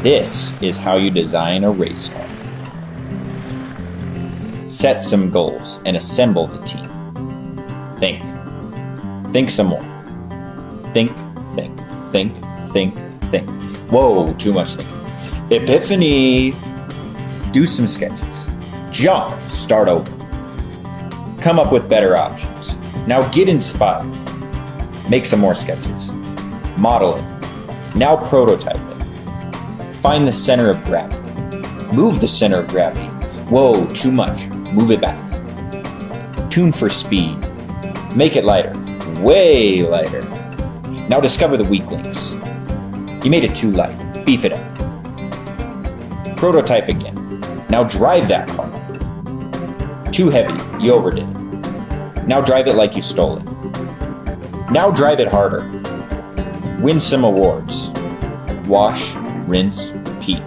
This is how you design a race car. Set some goals and assemble the team. Think. Think some more. Think. Whoa, too much thinking. Epiphany. Do some sketches. Jump. Start over. Come up with better options. Now get inspired. Make some more sketches. Model it. Now prototype it. Find the center of gravity. Move the center of gravity. Whoa, too much. Move it back. Tune for speed. Make it lighter. Way lighter. Now discover the weak links. You made it too light. Beef it up. Prototype again. Now drive that car. Too heavy. You overdid it. Now drive it like you stole it. Now drive it harder. Win some awards. Wash, rinse, repeat.